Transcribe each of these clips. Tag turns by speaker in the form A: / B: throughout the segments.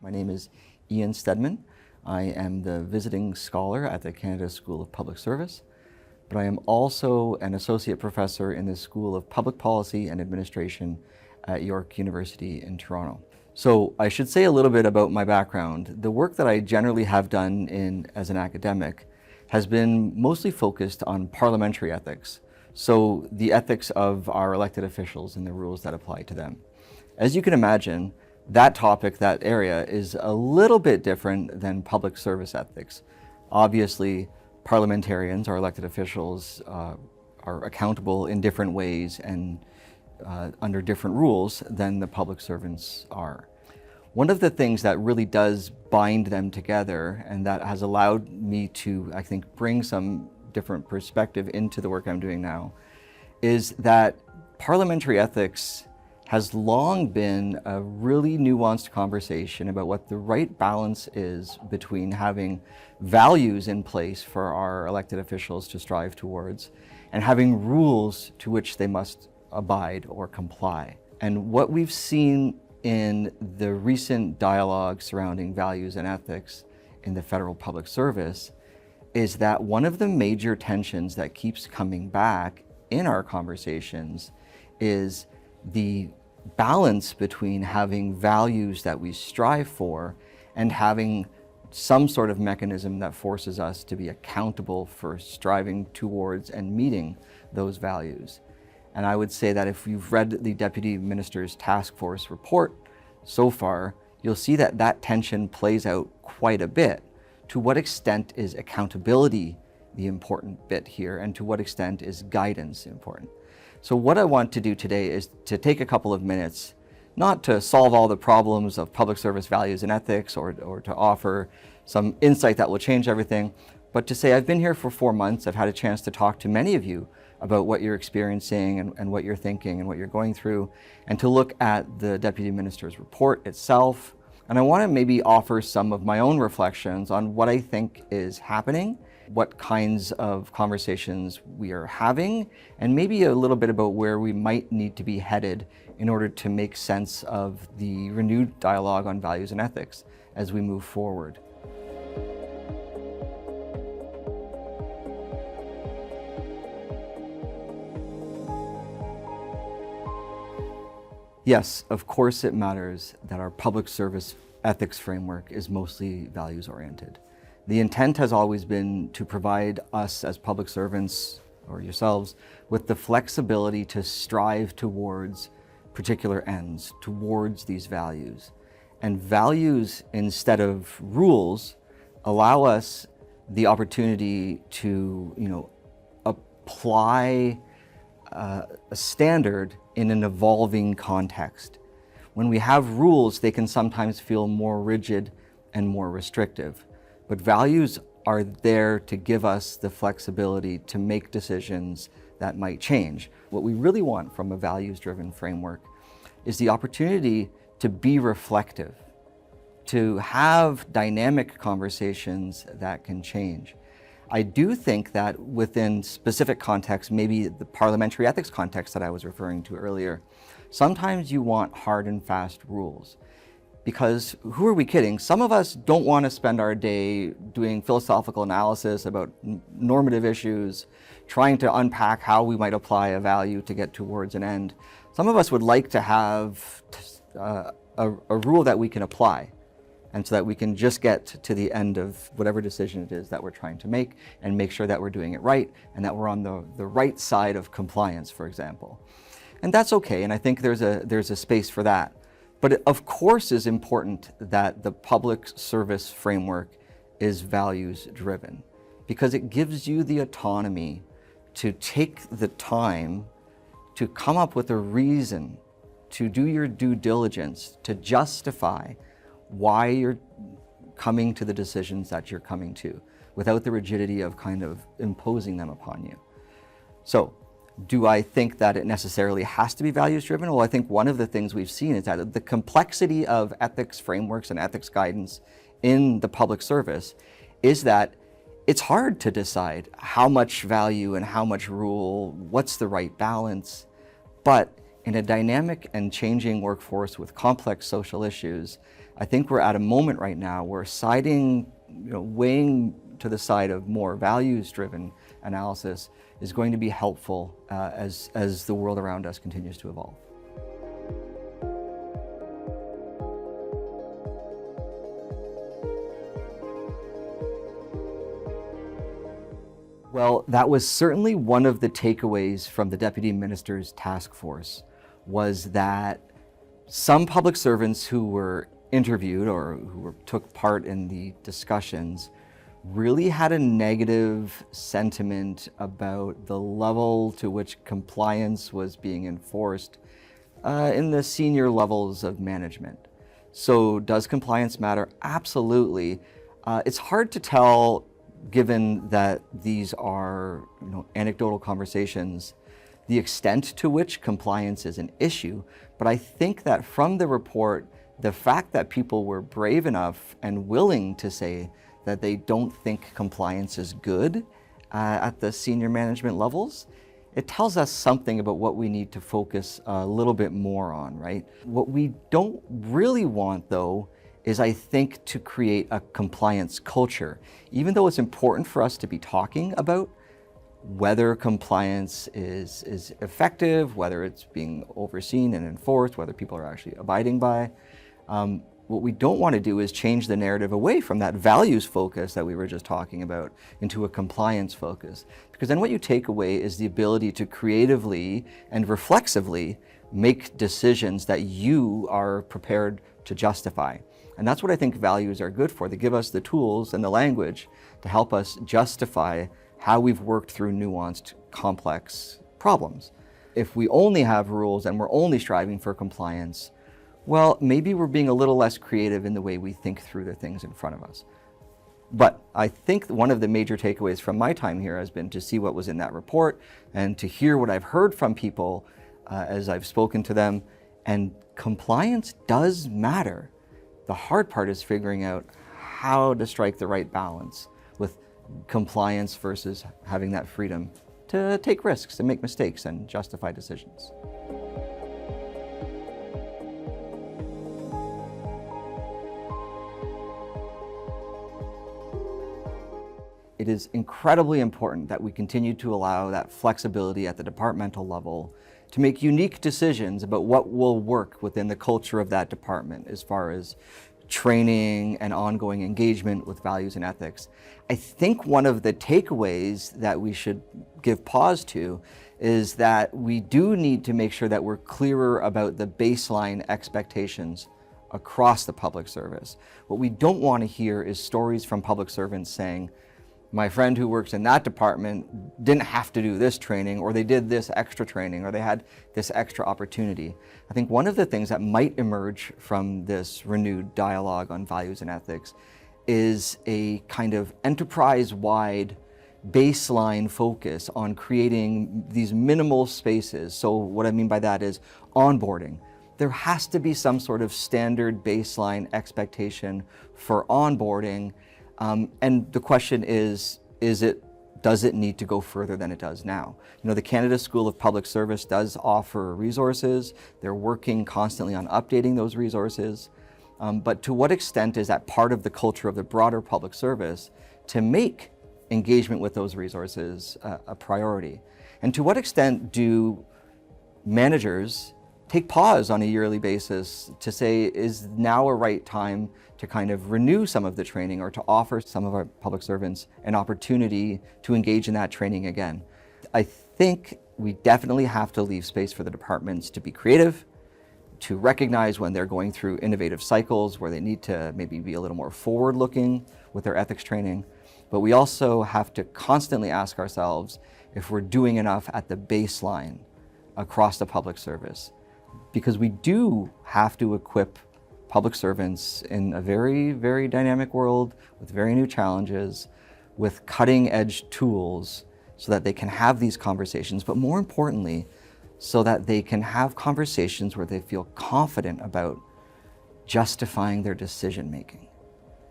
A: My name is Ian Stedman. I am the visiting scholar at the Canada School of Public Service, but I am also an associate professor in the School of Public Policy and Administration at York University in Toronto. So I should say a little bit about my background. The work that I generally have done as an academic has been mostly focused on parliamentary ethics, so the ethics of our elected officials and the rules that apply to them. As you can imagine, that topic, that area, is a little bit different than public service ethics. Obviously, parliamentarians, our elected officials, are accountable in different ways and under different rules than the public servants are. One of the things that really does bind them together, and that has allowed me to, I think, bring some different perspective into the work I'm doing now, is that parliamentary ethics has long been a really nuanced conversation about what the right balance is between having values in place for our elected officials to strive towards and having rules to which they must abide or comply. And what we've seen in the recent dialogue surrounding values and ethics in the federal public service is that one of the major tensions that keeps coming back in our conversations is the balance between having values that we strive for and having some sort of mechanism that forces us to be accountable for striving towards and meeting those values. And I would say that if you've read the Deputy Minister's Task Force report so far, you'll see that that tension plays out quite a bit. To what extent is accountability the important bit here, and to what extent is guidance important? So what I want to do today is to take a couple of minutes, not to solve all the problems of public service values and ethics or to offer some insight that will change everything, but to say I've been here for 4 months, I've had a chance to talk to many of you about what you're experiencing and what you're thinking and what you're going through, and to look at the Deputy Minister's report itself. And I want to maybe offer some of my own reflections on what I think is happening, what kinds of conversations we are having, and maybe a little bit about where we might need to be headed in order to make sense of the renewed dialogue on values and ethics as we move forward. Yes, of course it matters that our public service ethics framework is mostly values-oriented. The intent has always been to provide us as public servants, or yourselves, with the flexibility to strive towards particular ends, towards these values. And values, instead of rules, allow us the opportunity to, apply a standard in an evolving context. When we have rules, they can sometimes feel more rigid and more restrictive. But values are there to give us the flexibility to make decisions that might change. What we really want from a values-driven framework is the opportunity to be reflective, to have dynamic conversations that can change. I do think that within specific contexts, maybe the parliamentary ethics context that I was referring to earlier, sometimes you want hard and fast rules. Because who are we kidding? Some of us don't want to spend our day doing philosophical analysis about normative issues, trying to unpack how we might apply a value to get towards an end. Some of us would like to have a rule that we can apply, and so that we can just get to the end of whatever decision it is that we're trying to make and make sure that we're doing it right and that we're on the right side of compliance, for example. And that's okay, and I think there's a space for that. But it, of course, is important that the public service framework is values-driven, because it gives you the autonomy to take the time to come up with a reason, to do your due diligence, to justify why you're coming to the decisions that you're coming to, without the rigidity of kind of imposing them upon you. So, do I think that it necessarily has to be values-driven? Well, I think one of the things we've seen is that the complexity of ethics frameworks and ethics guidance in the public service is that it's hard to decide how much value and how much rule, what's the right balance. But In a dynamic and changing workforce with complex social issues, I think we're at a moment right now where weighing to the side of more values-driven analysis is going to be helpful as the world around us continues to evolve. Well, that was certainly one of the takeaways from the Deputy Minister's task force, was that some public servants who were interviewed or who took part in the discussions really had a negative sentiment about the level to which compliance was being enforced in the senior levels of management. So does compliance matter? Absolutely. It's hard to tell, given that these are anecdotal conversations, the extent to which compliance is an issue. But I think that from the report, the fact that people were brave enough and willing to say that they don't think compliance is good at the senior management levels, it tells us something about what we need to focus a little bit more on, right? What we don't really want, though, is, I think, to create a compliance culture. Even though it's important for us to be talking about whether compliance is effective, whether it's being overseen and enforced, whether people are actually abiding by, what we don't want to do is change the narrative away from that values focus that we were just talking about into a compliance focus. Because then what you take away is the ability to creatively and reflexively make decisions that you are prepared to justify. And that's what I think values are good for. They give us the tools and the language to help us justify how we've worked through nuanced, complex problems. If we only have rules and we're only striving for compliance, well, maybe we're being a little less creative in the way we think through the things in front of us. But I think one of the major takeaways from my time here has been to see what was in that report and to hear what I've heard from people as I've spoken to them. And compliance does matter. The hard part is figuring out how to strike the right balance with compliance versus having that freedom to take risks and make mistakes and justify decisions. It is incredibly important that we continue to allow that flexibility at the departmental level to make unique decisions about what will work within the culture of that department as far as training and ongoing engagement with values and ethics. I think one of the takeaways that we should give pause to is that we do need to make sure that we're clearer about the baseline expectations across the public service. What we don't want to hear is stories from public servants saying, my friend who works in that department didn't have to do this training, or they did this extra training, or they had this extra opportunity. I think one of the things that might emerge from this renewed dialogue on values and ethics is a kind of enterprise-wide baseline focus on creating these minimal spaces. So what I mean by that is onboarding. There has to be some sort of standard baseline expectation for onboarding. And the question is does it need to go further than it does now? The Canada School of Public Service does offer resources. They're working constantly on updating those resources. But to what extent is that part of the culture of the broader public service to make engagement with those resources a priority? And to what extent do managers take pause on a yearly basis to say, is now a right time to kind of renew some of the training or to offer some of our public servants an opportunity to engage in that training again? I think we definitely have to leave space for the departments to be creative, to recognize when they're going through innovative cycles where they need to maybe be a little more forward-looking with their ethics training. But we also have to constantly ask ourselves if we're doing enough at the baseline across the public service. Because we do have to equip public servants in a very, very dynamic world with very new challenges, with cutting-edge tools so that they can have these conversations, but more importantly, so that they can have conversations where they feel confident about justifying their decision-making.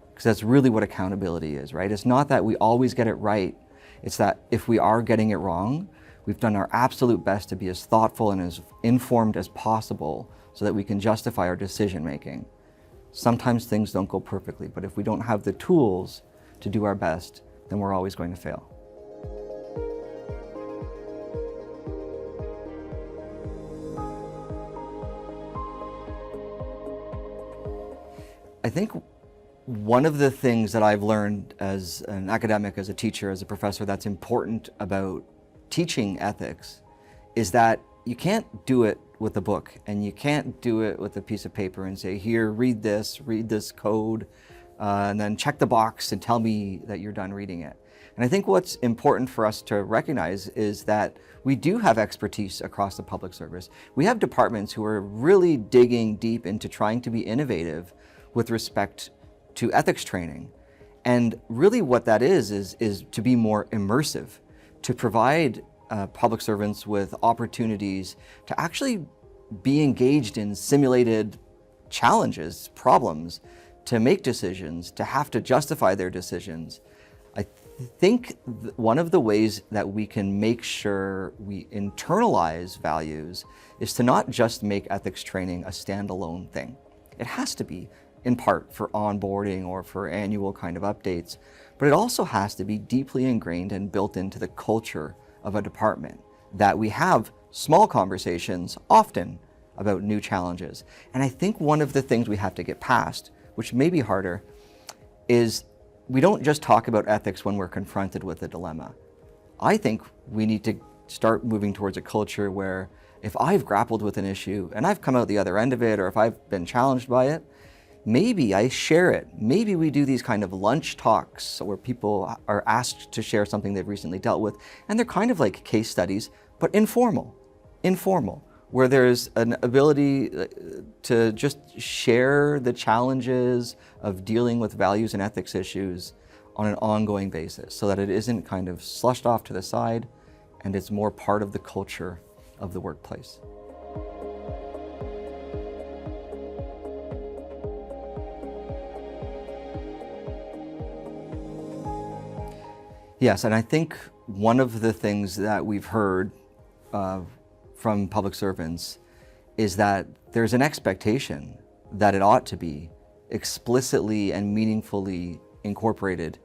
A: Because that's really what accountability is, right? It's not that we always get it right. It's that if we are getting it wrong, We've done our absolute best to be as thoughtful and as informed as possible so that we can justify our decision making. Sometimes things don't go perfectly, but if we don't have the tools to do our best, then we're always going to fail. I think one of the things that I've learned as an academic, as a teacher, as a professor, that's important about teaching ethics is that you can't do it with a book, and you can't do it with a piece of paper and say, here, read this code, and then check the box and tell me that you're done reading it. And I think what's important for us to recognize is that we do have expertise across the public service. We have departments who are really digging deep into trying to be innovative with respect to ethics training. And really what that is to be more immersive, to provide public servants with opportunities to actually be engaged in simulated challenges, problems, to make decisions, to have to justify their decisions. I think one of the ways that we can make sure we internalize values is to not just make ethics training a standalone thing. It has to be, in part, for onboarding or for annual kind of updates, but it also has to be deeply ingrained and built into the culture of a department, that we have small conversations often about new challenges. And I think one of the things we have to get past, which may be harder, is we don't just talk about ethics when we're confronted with a dilemma. I think we need to start moving towards a culture where if I've grappled with an issue and I've come out the other end of it, or if I've been challenged by it, maybe I share it. Maybe we do these kind of lunch talks where people are asked to share something they've recently dealt with, and they're kind of like case studies, but informal, where there's an ability to just share the challenges of dealing with values and ethics issues on an ongoing basis, so that it isn't kind of slushed off to the side and it's more part of the culture of the workplace. Yes, and I think one of the things that we've heard from public servants is that there's an expectation that it ought to be explicitly and meaningfully incorporated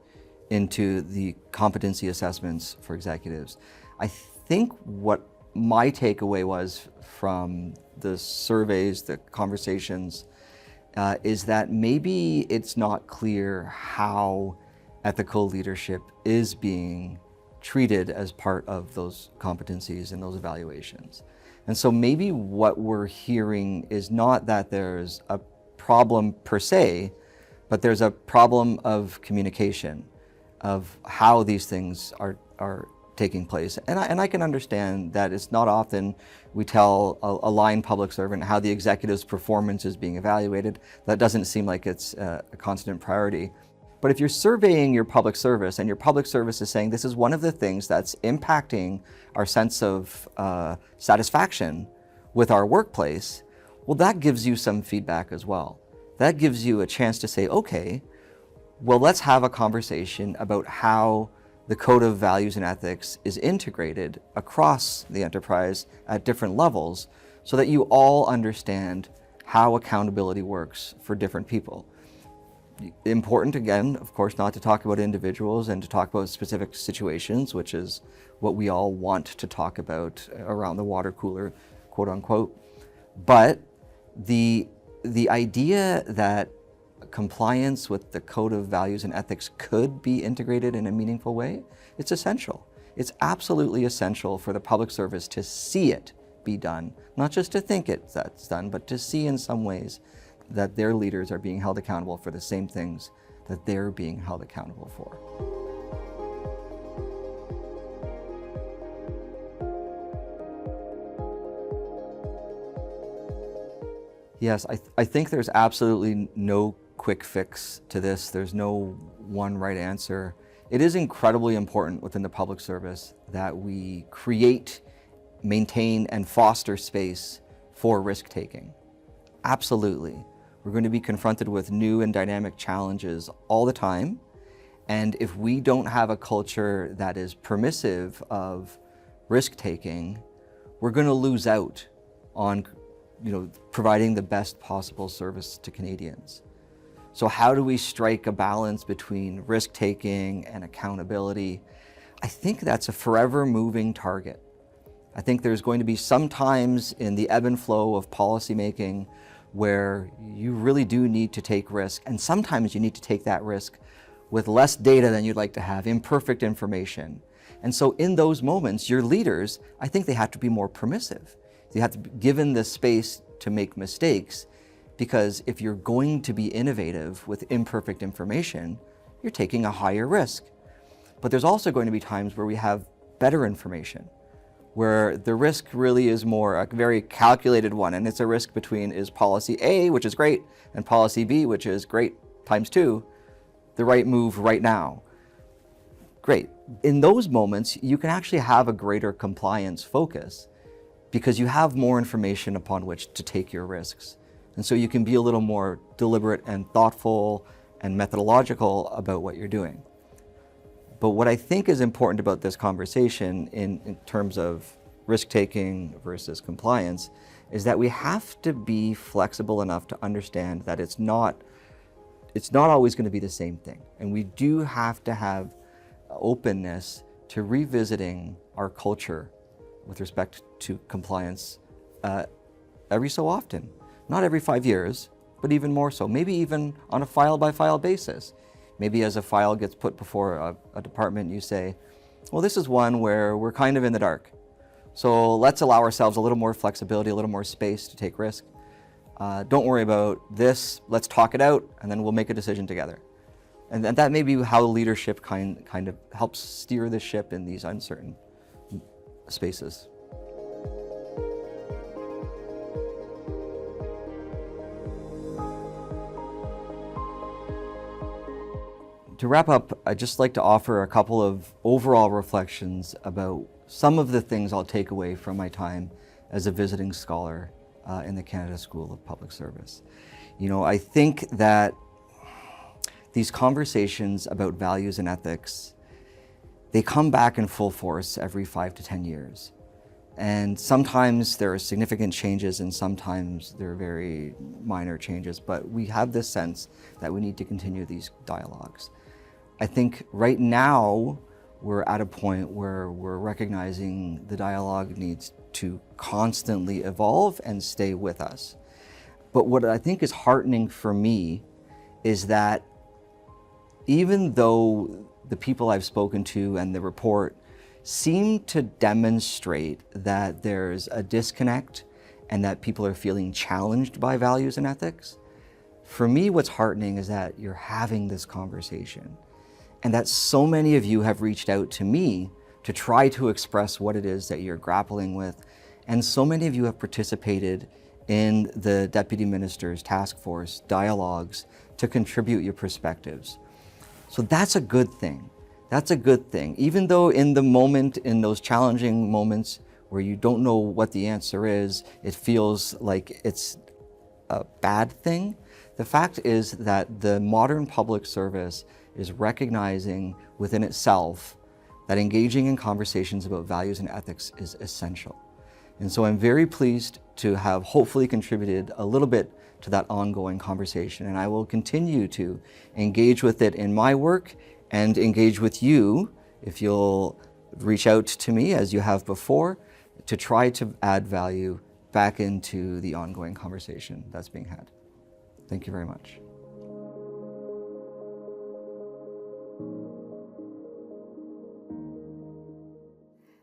A: into the competency assessments for executives. I think what my takeaway was from the surveys, the conversations, is that maybe it's not clear how ethical leadership is being treated as part of those competencies and those evaluations. And so maybe what we're hearing is not that there's a problem per se, but there's a problem of communication, of how these things are taking place. And I can understand that it's not often we tell a line public servant how the executive's performance is being evaluated. That doesn't seem like it's a constant priority. But if you're surveying your public service and your public service is saying this is one of the things that's impacting our sense of satisfaction with our workplace, well, that gives you some feedback as well. That gives you a chance to say, okay, well, let's have a conversation about how the code of values and ethics is integrated across the enterprise at different levels so that you all understand how accountability works for different people. Important, again, of course, not to talk about individuals and to talk about specific situations, which is what we all want to talk about around the water cooler, quote unquote. But the idea that compliance with the code of values and ethics could be integrated in a meaningful way, it's essential. It's absolutely essential for the public service to see it be done, not just to think that's done, but to see in some ways that their leaders are being held accountable for the same things that they're being held accountable for. Yes, I think there's absolutely no quick fix to this. There's no one right answer. It is incredibly important within the public service that we create, maintain, and foster space for risk-taking. Absolutely. We're going to be confronted with new and dynamic challenges all the time. And if we don't have a culture that is permissive of risk-taking, we're going to lose out on providing the best possible service to Canadians. So how do we strike a balance between risk-taking and accountability? I think that's a forever moving target. I think there's going to be some times in the ebb and flow of policymaking where you really do need to take risk, and sometimes you need to take that risk with less data than you'd like to have, imperfect information. And so in those moments, your leaders, I think they have to be more permissive. You have to be given the space to make mistakes, because if you're going to be innovative with imperfect information, you're taking a higher risk. But there's also going to be times where we have better information, where the risk really is more a very calculated one, and it's a risk between is policy A, which is great, and policy B, which is great times 2, the right move right now. Great. In those moments, you can actually have a greater compliance focus because you have more information upon which to take your risks. And so you can be a little more deliberate and thoughtful and methodological about what you're doing. But what I think is important about this conversation in terms of risk-taking versus compliance is that we have to be flexible enough to understand that it's not always going to be the same thing. And we do have to have openness to revisiting our culture with respect to compliance every so often. Not every 5 years, but even more so. Maybe even on a file-by-file basis. Maybe as a file gets put before a department, you say, well, this is one where we're kind of in the dark. So let's allow ourselves a little more flexibility, a little more space to take risk. Don't worry about this, let's talk it out, and then we'll make a decision together. And that may be how leadership kind of helps steer the ship in these uncertain spaces. To wrap up, I'd just like to offer a couple of overall reflections about some of the things I'll take away from my time as a visiting scholar in the Canada School of Public Service. I think that these conversations about values and ethics, they come back in full force every 5 to 10 years. And sometimes there are significant changes and sometimes there are very minor changes, but we have this sense that we need to continue these dialogues. I think right now we're at a point where we're recognizing the dialogue needs to constantly evolve and stay with us. But what I think is heartening for me is that even though the people I've spoken to and the report seem to demonstrate that there's a disconnect and that people are feeling challenged by values and ethics, for me what's heartening is that you're having this conversation and that so many of you have reached out to me to try to express what it is that you're grappling with, and so many of you have participated in the Deputy Minister's task force dialogues to contribute your perspectives. So that's a good thing. That's a good thing. Even though in the moment, in those challenging moments where you don't know what the answer is, it feels like it's a bad thing, the fact is that the modern public service is recognizing within itself that engaging in conversations about values and ethics is essential. And so I'm very pleased to have hopefully contributed a little bit to that ongoing conversation, and I will continue to engage with it in my work and engage with you if you'll reach out to me as you have before to try to add value back into the ongoing conversation that's being had. Thank you very much.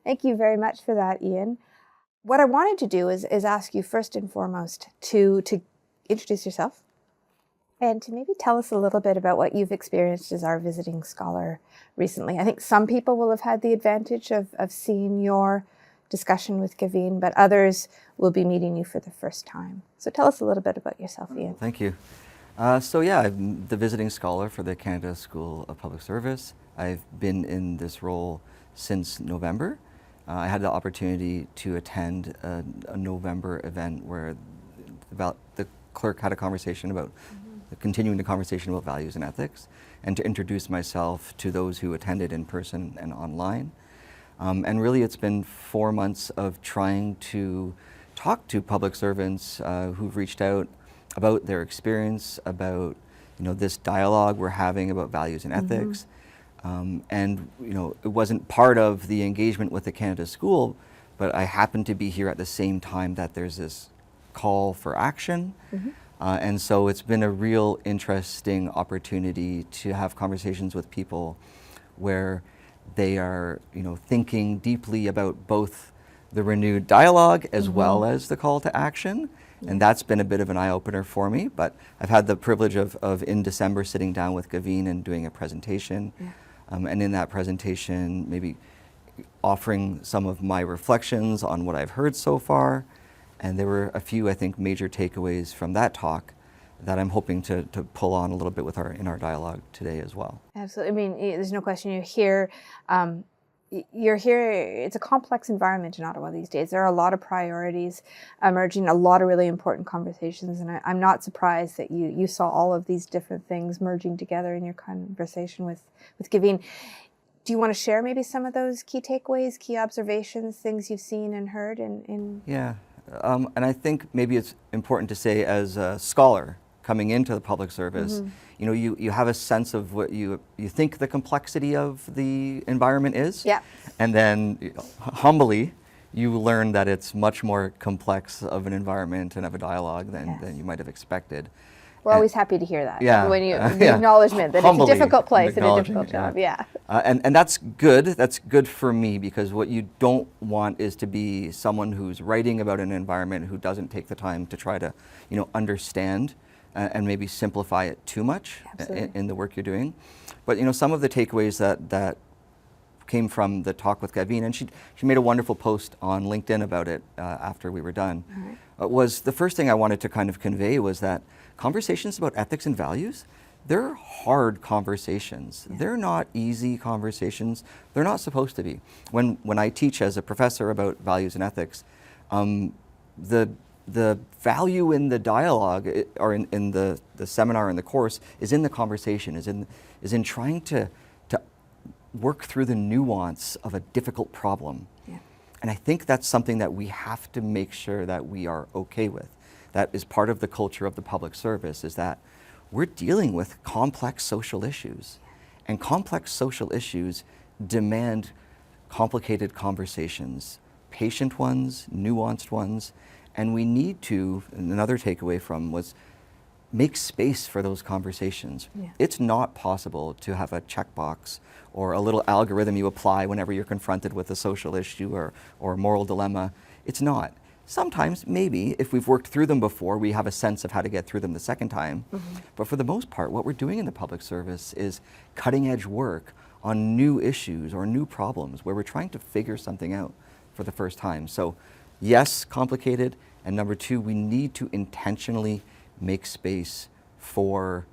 B: Thank you very much for that, Ian. What I wanted to do is ask you first and foremost to introduce yourself and to maybe tell us a little bit about what you've experienced as our visiting scholar recently. I think some people will have had the advantage of seeing your discussion with Gavin, but others will be meeting you for the first time. So tell us a little bit about yourself, Ian.
A: Thank you. I'm the visiting scholar for the Canada School of Public Service. I've been in this role since November. I had the opportunity to attend a November event where the clerk had a conversation about continuing the conversation about values and ethics, and to introduce myself to those who attended in person and online. And really it's been 4 months of trying to talk to public servants who've reached out about their experience, about this dialogue we're having about values and ethics. And it wasn't part of the engagement with the Canada School, but I happened to be here at the same time that there's this call for action. And so it's been a real interesting opportunity to have conversations with people where they are thinking deeply about both the renewed dialogue as well as the call to action. And that's been a bit of an eye-opener for me. But I've had the privilege of in December sitting down with Gavin and doing a presentation. And in that presentation, maybe offering some of my reflections on what I've heard so far. And there were a few, I think, major takeaways from that talk that I'm hoping to pull on a little bit in our dialogue today as well.
B: Absolutely. I mean, there's no question you're here. It's a complex environment in Ottawa these days. There are a lot of priorities emerging, a lot of really important conversations, and I'm not surprised that you saw all of these different things merging together in your conversation with Gavin. Do you want to share maybe some of those key takeaways, key observations, things you've seen and heard in
A: Yeah, and I think maybe it's important to say, as a scholar coming into the public service, you have a sense of what you think the complexity of the environment is.
B: Yeah.
A: And then humbly, you learn that it's much more complex of an environment and of a dialogue than you might have expected.
B: We're always happy to hear that.
A: Yeah.
B: When the acknowledgement that
A: Humbly
B: it's a difficult place and a difficult
A: acknowledging
B: job. Yeah.
A: And that's good. That's good for me, because what you don't want is to be someone who's writing about an environment who doesn't take the time to try to, understand and maybe simplify it too much in the work you're doing. But some of the takeaways that came from the talk with Gavin, and she made a wonderful post on LinkedIn about it after we were done, was the first thing I wanted to kind of convey was that conversations about ethics and values, they're hard conversations. They're not easy conversations. They're not supposed to be. When I teach as a professor about values and ethics, the value in the dialogue or in the seminar and the course is in the conversation, is in trying to work through the nuance of a difficult problem. And I think that's something that we have to make sure that we are okay with. That is part of the culture of the public service, is that we're dealing with complex social issues. And complex social issues demand complicated conversations, patient ones, nuanced ones, and we need to, and another takeaway from was, make space for those conversations. It's not possible to have a checkbox or a little algorithm you apply whenever you're confronted with a social issue or a moral dilemma. It's not. Sometimes, maybe, if we've worked through them before, we have a sense of how to get through them the second time. But for the most part, what we're doing in the public service is cutting edge work on new issues or new problems where we're trying to figure something out for the first time. So yes, complicated, and number two, we need to intentionally make space for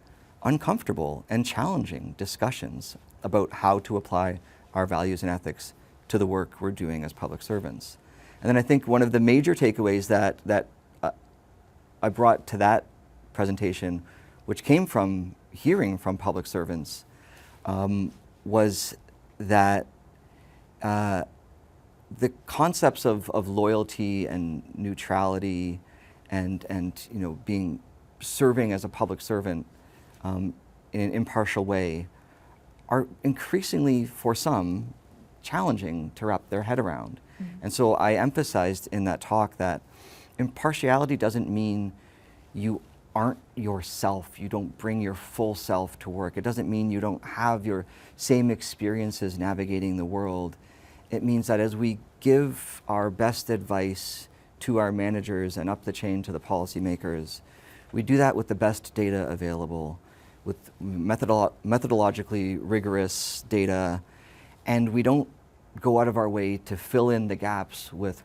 A: uncomfortable and challenging discussions about how to apply our values and ethics to the work we're doing as public servants. And then I think one of the major takeaways that I brought to that presentation, which came from hearing from public servants, was that the concepts of loyalty and neutrality and being serving as a public servant in an impartial way are increasingly, for some, challenging to wrap their head around. And so I emphasized in that talk that impartiality doesn't mean you aren't yourself, you don't bring your full self to work. It doesn't mean you don't have your same experiences navigating the world. It means that as we give our best advice to our managers and up the chain to the policymakers, we do that with the best data available, with methodologically rigorous data, and we don't go out of our way to fill in the gaps with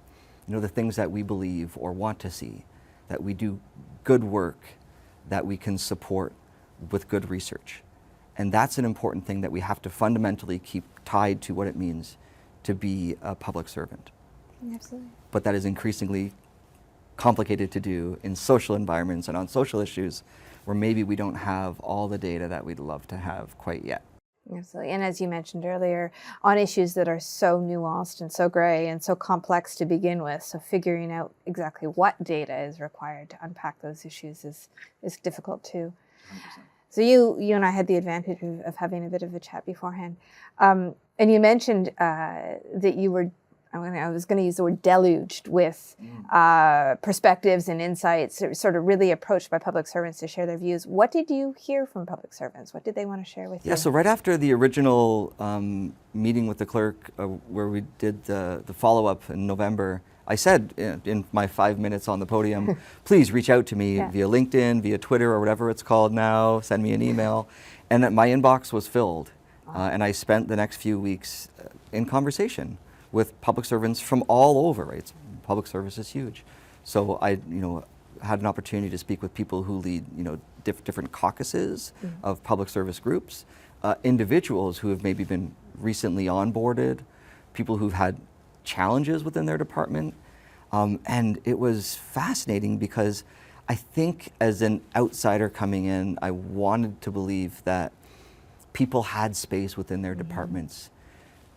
A: the things that we believe or want to see, that we do good work that we can support with good research. And that's an important thing that we have to fundamentally keep tied to what it means to be a public servant.
B: Absolutely.
A: But that is increasingly complicated to do in social environments and on social issues where maybe we don't have all the data that we'd love to have quite yet.
B: Absolutely. And as you mentioned earlier, on issues that are so nuanced and so gray and so complex to begin with, so figuring out exactly what data is required to unpack those issues is difficult too.
A: 100%.
B: So you and I had the advantage of having a bit of a chat beforehand. And you mentioned that you were, I was going to use the word deluged with perspectives and insights, sort of really approached by public servants to share their views. What did you hear from public servants? What did they want to share with you?
A: Yeah, so right after the original meeting with the clerk where we did the follow-up in November, I said in my 5 minutes on the podium, please reach out to me via LinkedIn, via Twitter, or whatever it's called now, send me an email. And my inbox was filled. And I spent the next few weeks in conversation with public servants from all over, right? Public service is huge. So I, had an opportunity to speak with people who lead, different caucuses of public service groups, individuals who have maybe been recently onboarded, people who've had challenges within their department. And it was fascinating because I think as an outsider coming in, I wanted to believe that people had space within their departments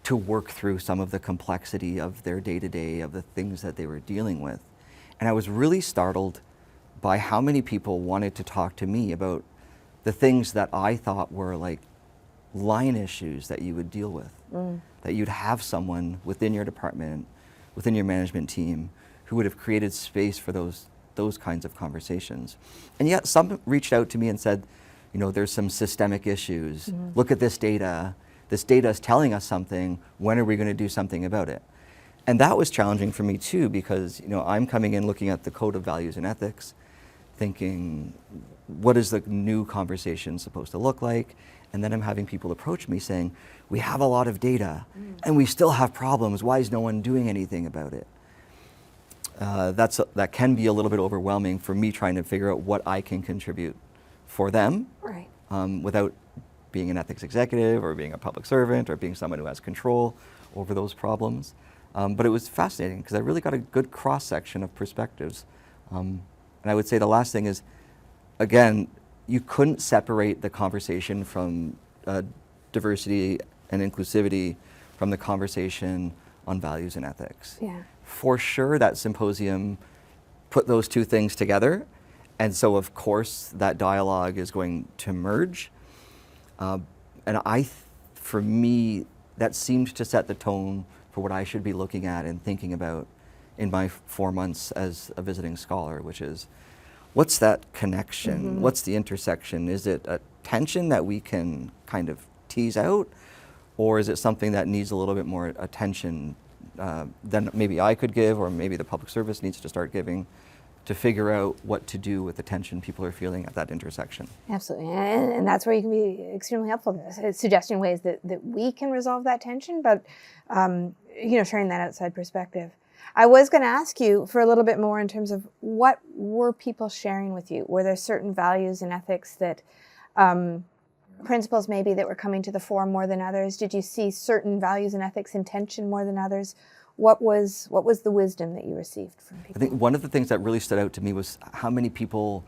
A: to work through some of the complexity of their day-to-day, of the things that they were dealing with. And I was really startled by how many people wanted to talk to me about the things that I thought were like line issues that you would deal with. That you'd have someone within your department, within your management team, who would have created space for those kinds of conversations. And yet some reached out to me and said, there's some systemic issues. Look at this data. This data is telling us something. When are we going to do something about it? And that was challenging for me too, because I'm coming in looking at the Code of Values and Ethics, thinking, what is the new conversation supposed to look like? And then I'm having people approach me saying, we have a lot of data and we still have problems. Why is no one doing anything about it? That can be a little bit overwhelming for me trying to figure out what I can contribute for them,
B: Right.
A: Without being an ethics executive or being a public servant or being someone who has control over those problems. But it was fascinating because I really got a good cross-section of perspectives. And I would say the last thing is, again, you couldn't separate the conversation from diversity and inclusivity from the conversation on values and ethics.
B: Yeah.
A: For sure, that symposium put those two things together. And so, of course, that dialogue is going to merge. And for me, that seemed to set the tone for what I should be looking at and thinking about in my 4 months as a visiting scholar, which is, what's that connection? What's the intersection? Is it a tension that we can kind of tease out? Or is it something that needs a little bit more attention than maybe I could give, or maybe the public service needs to start giving, to figure out what to do with the tension people are feeling at that intersection?
B: Absolutely. And that's where you can be extremely helpful, suggesting ways that we can resolve that tension, but sharing that outside perspective. I was going to ask you for a little bit more in terms of what were people sharing with you? Were there certain values and ethics that, principles maybe that were coming to the fore more than others? Did you see certain values and ethics in tension more than others? What was the wisdom that you received from people?
A: I think one of the things that really stood out to me was how many people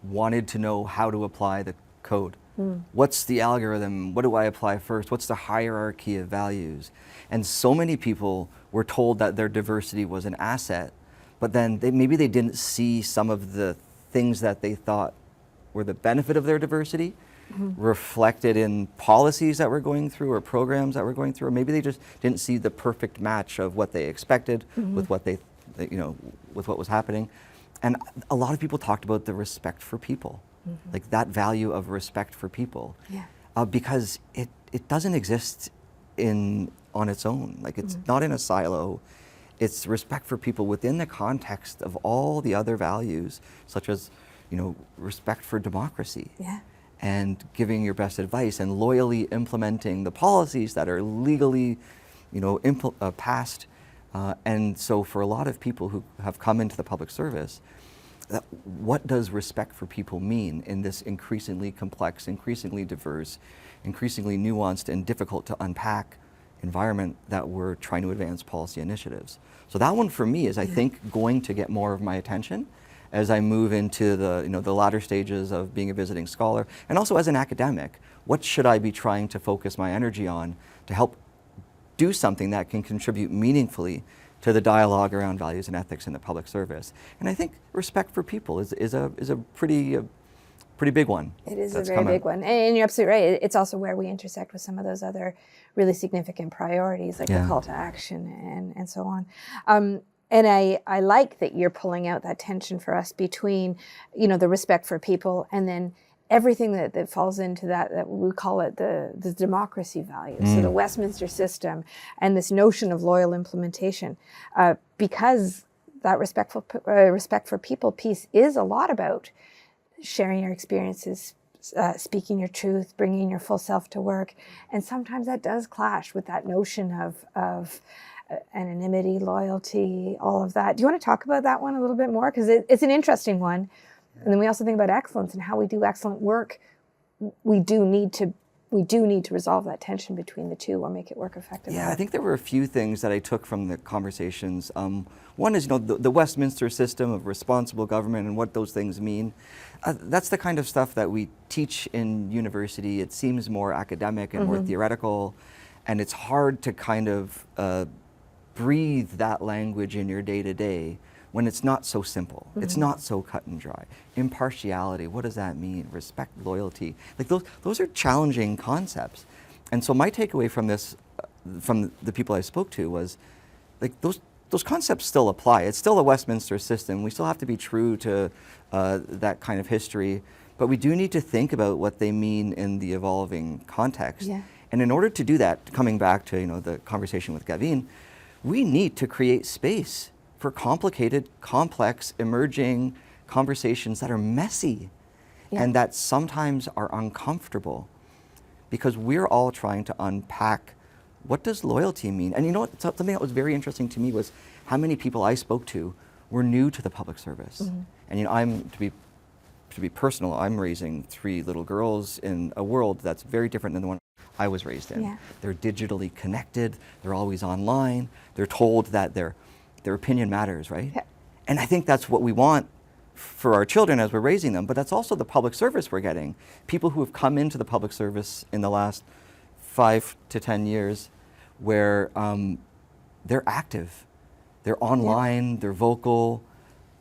A: wanted to know how to apply the code. What's the algorithm? What do I apply first? What's the hierarchy of values? And so many people were told that their diversity was an asset, but then maybe they didn't see some of the things that they thought were the benefit of their diversity reflected in policies that we're going through or programs that we're going through, or maybe they just didn't see the perfect match of what they expected with what with what was happening. And a lot of people talked about the respect for people, like that value of respect for people, because it doesn't exist on its own. Like it's not in a silo. It's respect for people within the context of all the other values, such as respect for democracy. And giving your best advice and loyally implementing the policies that are legally, passed. And so for a lot of people who have come into the public service, what does respect for people mean in this increasingly complex, increasingly diverse, increasingly nuanced and difficult to unpack environment that we're trying to advance policy initiatives? So that one for me is, I think, going to get more of my attention as I move into the, the latter stages of being a visiting scholar, and also as an academic, what should I be trying to focus my energy on to help do something that can contribute meaningfully to the dialogue around values and ethics in the public service? And I think respect for people is a pretty big one.
B: It is a very big one. And you're absolutely right. It's also where we intersect with some of those other really significant priorities, like the call to action and so on. And I like that you're pulling out that tension for us between, the respect for people and then everything that falls into that we call it the democracy values. So the Westminster system and this notion of loyal implementation, because that respect for people piece is a lot about sharing your experiences, speaking your truth, bringing your full self to work. And sometimes that does clash with that notion of anonymity, loyalty, all of that. Do you want to talk about that one a little bit more? Because it's an interesting one. And then we also think about excellence and how we do excellent work. We do need to resolve that tension between the two or make it work effectively.
A: Yeah, I think there were a few things that I took from the conversations. One is, the Westminster system of responsible government and what those things mean. That's the kind of stuff that we teach in university. It seems more academic and more theoretical, and it's hard to kind of breathe that language in your day-to-day when it's not so simple. It's not so cut and dry. Impartiality, what does that mean? Respect, loyalty, like those are challenging concepts. And so my takeaway from this, from the people I spoke to, was like those concepts still apply. It's still a Westminster system. We still have to be true to that kind of history, but we do need to think about what they mean in the evolving context.
B: Yeah.
A: And in order to do that, coming back to the conversation with Gavin, we need to create space for complicated, complex, emerging conversations that are messy and that sometimes are uncomfortable, because we're all trying to unpack what does loyalty mean. And something that was very interesting to me was how many people I spoke to were new to the public service. And I'm, to be personal, I'm raising 3 little girls in a world that's very different than the one I was raised in. They're digitally connected, they're always online, they're told that their opinion matters, right? And I think that's what we want for our children as we're raising them, but that's also the public service we're getting. People who have come into the public service in the last 5 to 10 years where they're active, they're online, they're vocal,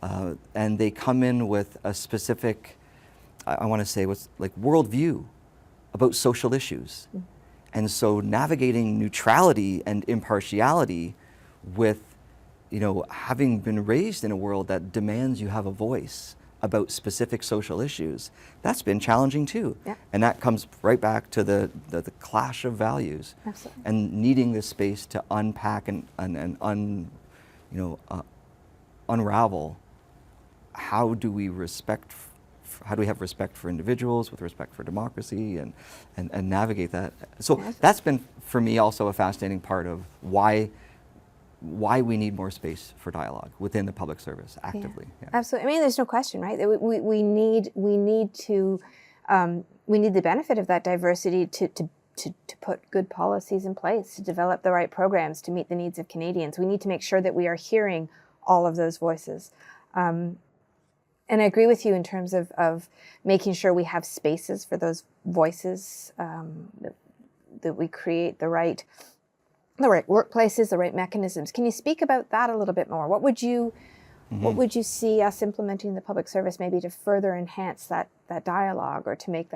A: and they come in with a specific, I want to say, what's like worldview about social issues. And so navigating neutrality and impartiality with having been raised in a world that demands you have a voice about specific social issues, that's been challenging too. And that comes right back to the clash of values.
B: Absolutely.
A: And needing this space to unpack and unravel how do we have respect for individuals with respect for democracy and navigate that. So that's been for me also a fascinating part of why we need more space for dialogue within the public service actively.
B: Absolutely. I mean, there's no question, right? We need the benefit of that diversity to put good policies in place, to develop the right programs to meet the needs of Canadians. We need to make sure that we are hearing all of those voices. And I agree with you in terms of making sure we have spaces for those voices, that we create the right workplaces, the right mechanisms. Can you speak about that a little bit more? What would you see us implementing in the public service maybe to further enhance that dialogue or to make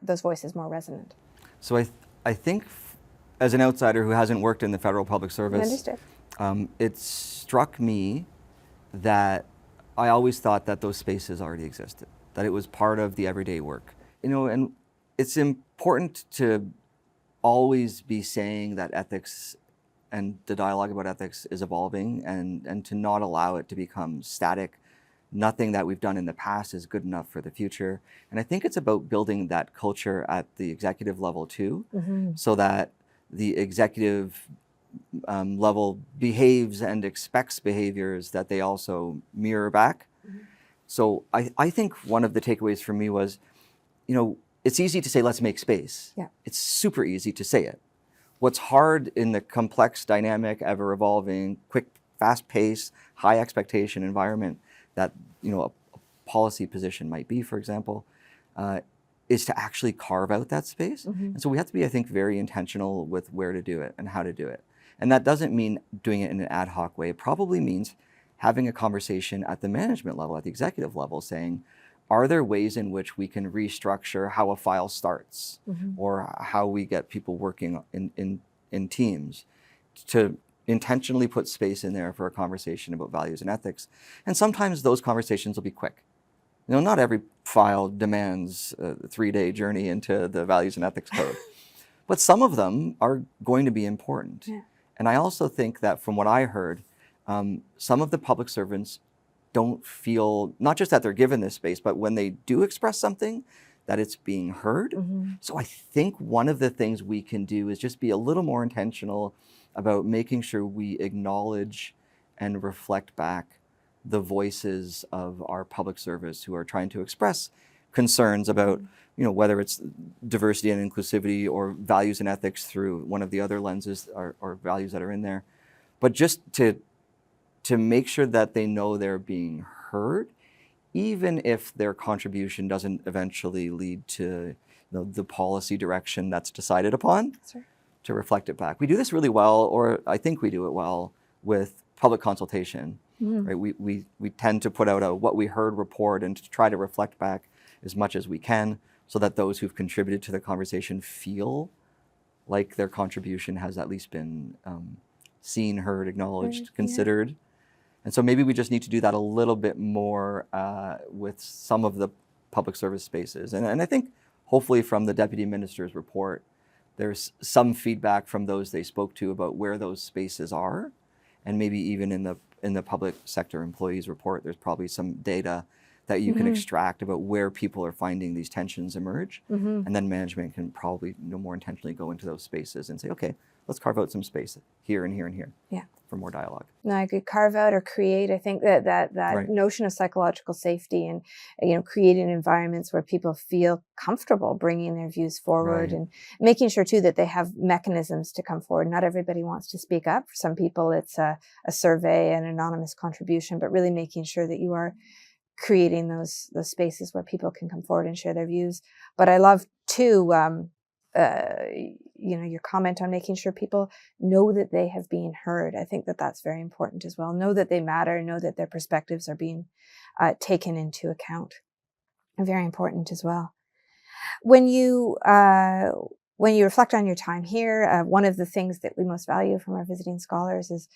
B: those voices more resonant?
A: So I think as an outsider who hasn't worked in the federal public service, it struck me that I always thought that those spaces already existed, that it was part of the everyday work. And it's important to always be saying that ethics and the dialogue about ethics is evolving and to not allow it to become static. Nothing that we've done in the past is good enough for the future. And I think it's about building that culture at the executive level too, so that the executive level behaves and expects behaviors that they also mirror back. So I think one of the takeaways for me was, it's easy to say, let's make space. It's super easy to say it. What's hard in the complex, dynamic, ever-evolving, quick, fast-paced, high expectation environment that a policy position might be, for example, is to actually carve out that space. And so we have to be, I think, very intentional with where to do it and how to do it. And that doesn't mean doing it in an ad hoc way. It probably means having a conversation at the management level, at the executive level, saying, are there ways in which we can restructure how a file starts or how we get people working in teams to intentionally put space in there for a conversation about values and ethics? And sometimes those conversations will be quick. Not every file demands a 3-day journey into the values and ethics code, but some of them are going to be important. Yeah. And I also think that from what I heard, some of the public servants don't feel, not just that they're given this space, but when they do express something, that it's being heard. So I think one of the things we can do is just be a little more intentional about making sure we acknowledge and reflect back the voices of our public service who are trying to express concerns about, whether it's diversity and inclusivity or values and ethics through one of the other lenses or values that are in there. But just to make sure that they know they're being heard, even if their contribution doesn't eventually lead to the policy direction that's decided upon. That's right. To reflect it back. We do this really well, or I think we do it well, with public consultation. Right? We tend to put out a what we heard report and to try to reflect back as much as we can so that those who've contributed to the conversation feel like their contribution has at least been seen, heard, acknowledged, considered. And so maybe we just need to do that a little bit more with some of the public service spaces. And I think hopefully from the Deputy Minister's report, there's some feedback from those they spoke to about where those spaces are. And maybe even in the public sector employees report, there's probably some data that you can extract about where people are finding these tensions emerge. And then management can probably more intentionally go into those spaces and say, okay, let's carve out some space here and here and here for more dialogue.
B: No, I could carve out or create. I think that right. notion of psychological safety and creating environments where people feel comfortable bringing their views forward, and making sure too that they have mechanisms to come forward. Not everybody wants to speak up. For some people, it's a survey, an anonymous contribution, but really making sure that you are creating those spaces where people can come forward and share their views. But I love too, your comment on making sure people know that they have been heard. I think that that's very important as well. Know that they matter. Know that their perspectives are being taken into account. Very important as well. When you reflect on your time here, one of the things that we most value from our visiting scholars is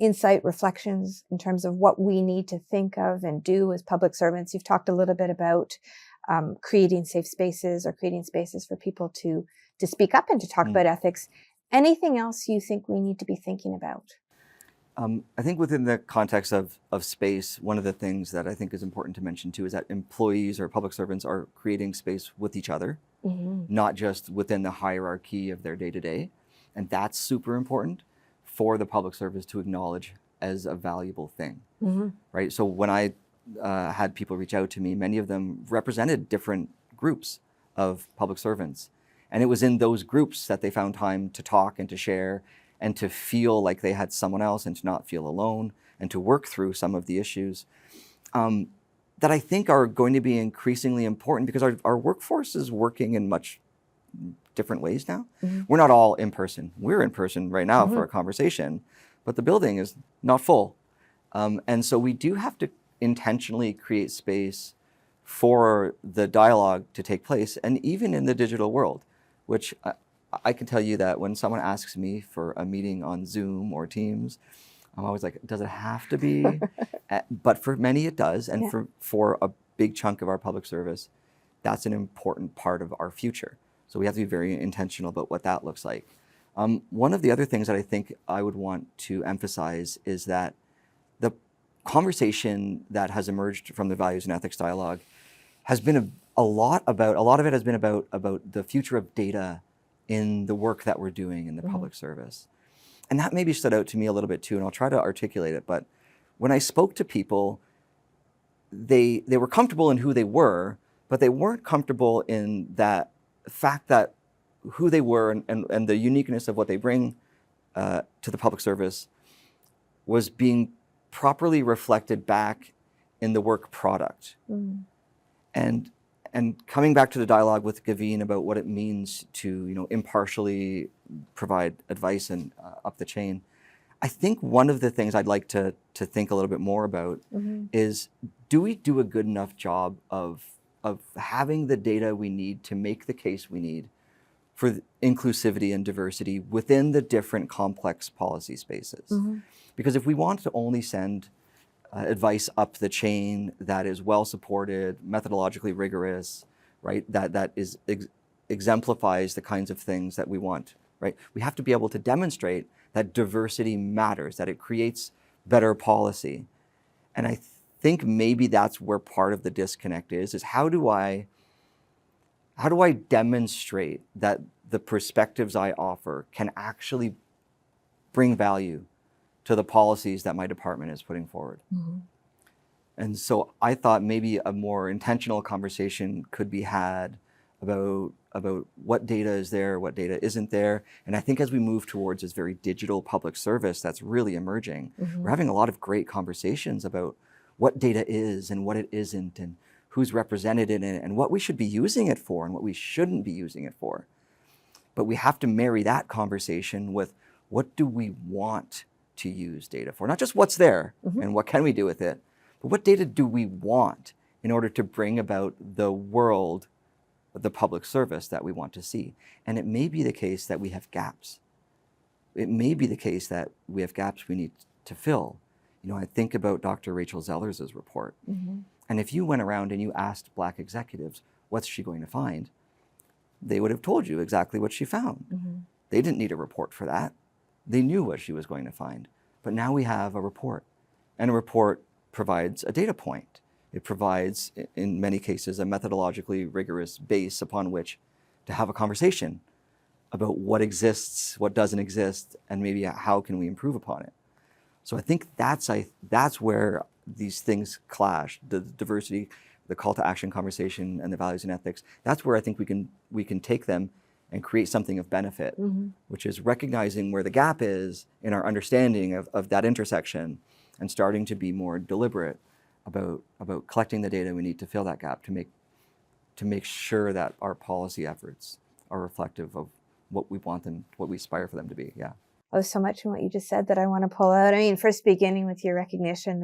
B: insight, reflections in terms of what we need to think of and do as public servants. You've talked a little bit about creating safe spaces or creating spaces for people to speak up and to talk about ethics. Anything else you think we need to be thinking about?
A: I think within the context of space, one of the things that I think is important to mention too is that employees or public servants are creating space with each other, not just within the hierarchy of their day-to-day. And that's super important for the public service to acknowledge as a valuable thing, right? So when I had people reach out to me, many of them represented different groups of public servants. And it was in those groups that they found time to talk and to share and to feel like they had someone else and to not feel alone and to work through some of the issues that I think are going to be increasingly important because our workforce is working in much different ways now. We're not all in person. We're in person right now for a conversation, but the building is not full. And so we do have to intentionally create space for the dialogue to take place, and even in the digital world, which I can tell you that when someone asks me for a meeting on Zoom or Teams, I'm always like, does it have to be? But for many it does, and for a big chunk of our public service, that's an important part of our future. So we have to be very intentional about what that looks like. One of the other things that I think I would want to emphasize is that the conversation that has emerged from the values and ethics dialogue has been a lot of it has been about the future of data in the work that we're doing in the public service. And that maybe stood out to me a little bit too, and I'll try to articulate it. But when I spoke to people, they were comfortable in who they were, but they weren't comfortable in that fact that who they were and the uniqueness of what they bring to the public service was being properly reflected back in the work product. And coming back to the dialogue with Gavin about what it means to impartially provide advice and up the chain, I think one of the things I'd like to think a little bit more about is, do we do a good enough job of having the data we need to make the case we need for inclusivity and diversity within the different complex policy spaces? Because if we want to only send advice up the chain that is well supported, methodologically rigorous, right, that exemplifies the kinds of things that we want, right, we have to be able to demonstrate that diversity matters, that it creates better policy. And I think maybe that's where part of the disconnect is how do I demonstrate that the perspectives I offer can actually bring value to the policies that my department is putting forward? And so I thought maybe a more intentional conversation could be had about what data is there, what data isn't there. And I think as we move towards this very digital public service that's really emerging, we're having a lot of great conversations about what data is and what it isn't, and who's represented in it, and what we should be using it for and what we shouldn't be using it for. But we have to marry that conversation with, what do we want to use data for? Not just what's there and what can we do with it, but what data do we want in order to bring about the world, the public service that we want to see? And it may be the case that we have gaps. It may be the case that we have gaps we need to fill. I think about Dr. Rachel Zellers's report. And if you went around and you asked Black executives, what's she going to find? They would have told you exactly what she found. They didn't need a report for that. They knew what she was going to find. But now we have a report, and a report provides a data point. It provides, in many cases, a methodologically rigorous base upon which to have a conversation about what exists, what doesn't exist, and maybe how can we improve upon it. So I think that's where these things clash, the diversity, the call to action conversation, and the values and ethics. That's where I think we can take them and create something of benefit, which is recognizing where the gap is in our understanding of that intersection, and starting to be more deliberate about collecting the data we need to fill that gap, to make sure that our policy efforts are reflective of what we want them, what we aspire for them to be. Yeah.
B: Oh, so much in what you just said that I want to pull out. I mean, first beginning with your recognition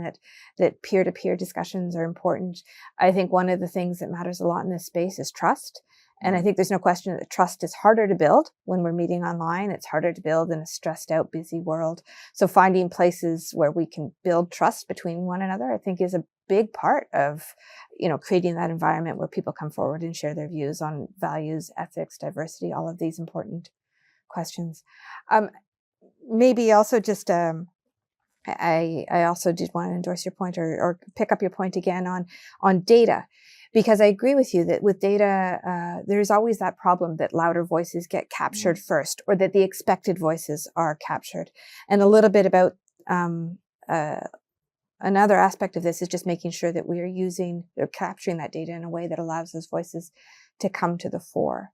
B: that peer-to-peer discussions are important. I think one of the things that matters a lot in this space is trust. And I think there's no question that trust is harder to build when we're meeting online. It's harder to build in a stressed out, busy world. So finding places where we can build trust between one another, I think, is a big part of, creating that environment where people come forward and share their views on values, ethics, diversity, all of these important questions. Maybe also just, I also did want to endorse your point or pick up your point again on data, because I agree with you that with data, there's always that problem that louder voices get captured first, or that the expected voices are captured. And a little bit about another aspect of this is just making sure that we are using or capturing that data in a way that allows those voices to come to the fore.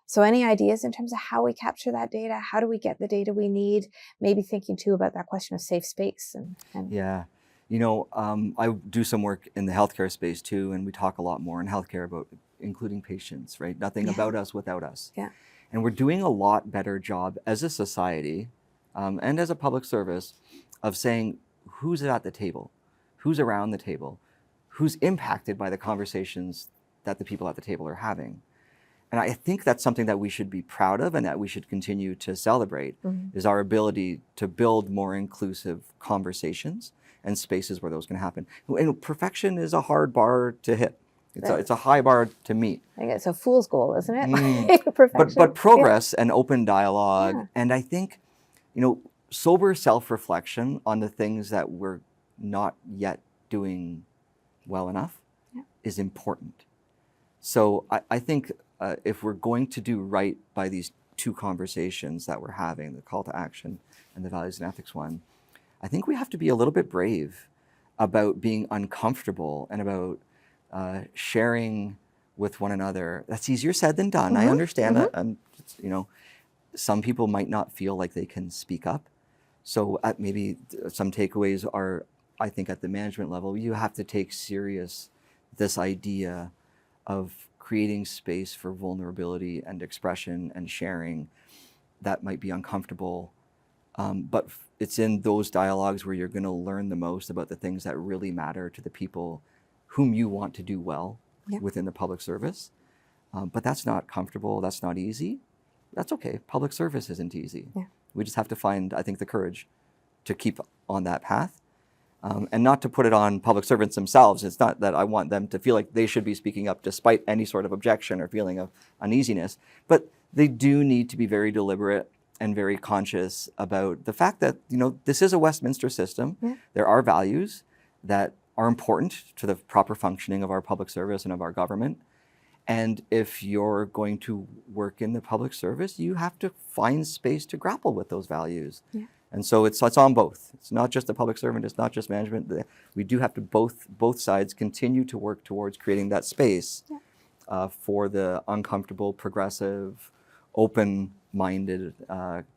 B: So any ideas in terms of how we capture that data? How do we get the data we need? Maybe thinking too about that question of safe space. And
A: Yeah. I do some work in the healthcare space too, and we talk a lot more in healthcare about including patients, right? Nothing about us without us.
B: Yeah.
A: And we're doing a lot better job as a society and as a public service of saying who's at the table, who's around the table, who's impacted by the conversations that the people at the table are having. And I think that's something that we should be proud of and that we should continue to celebrate, is our ability to build more inclusive conversations and spaces where those can happen. And perfection is a hard bar to hit. It's a high bar to meet.
B: I think it's a fool's goal, isn't it? Perfection.
A: But progress and open dialogue, and I think, sober self-reflection on the things that we're not yet doing well enough is important. So I think if we're going to do right by these two conversations that we're having, the call to action and the values and ethics one, I think we have to be a little bit brave about being uncomfortable and about sharing with one another. That's easier said than done. I understand that. And some people might not feel like they can speak up. So maybe some takeaways are I think at the management level, you have to take serious this idea of creating space for vulnerability and expression and sharing that might be uncomfortable. But it's in those dialogues where you're going to learn the most about the things that really matter to the people whom you want to do well within the public service. But that's not comfortable. That's not easy. That's okay. Public service isn't easy.
B: Yeah.
A: We just have to find, I think, the courage to keep on that path. And not to put it on public servants themselves. It's not that I want them to feel like they should be speaking up despite any sort of objection or feeling of uneasiness, but they do need to be very deliberate and very conscious about the fact that, this is a Westminster system. Yeah. There are values that are important to the proper functioning of our public service and of our government. And if you're going to work in the public service, you have to find space to grapple with those values. Yeah. And so it's on both. It's not just the public servant, it's not just management. We do have to both sides continue to work towards creating that space for the uncomfortable, progressive, open-minded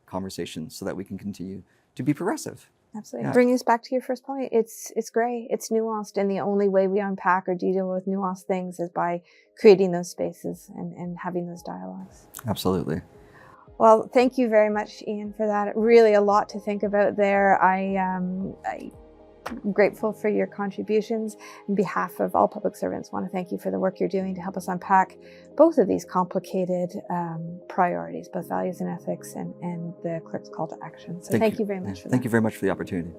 A: conversations so that we can continue to be progressive.
B: Absolutely. Yeah. Bringing us back to your first point, it's gray, it's nuanced, and the only way we unpack or deal with nuanced things is by creating those spaces and having those dialogues.
A: Absolutely.
B: Well, thank you very much, Ian, for that. Really a lot to think about there. I'm grateful for your contributions. On behalf of all public servants, I want to thank you for the work you're doing to help us unpack both of these complicated priorities, both values and ethics and the clerk's call to action. So thank you very much for that.
A: Thank you very much for the opportunity.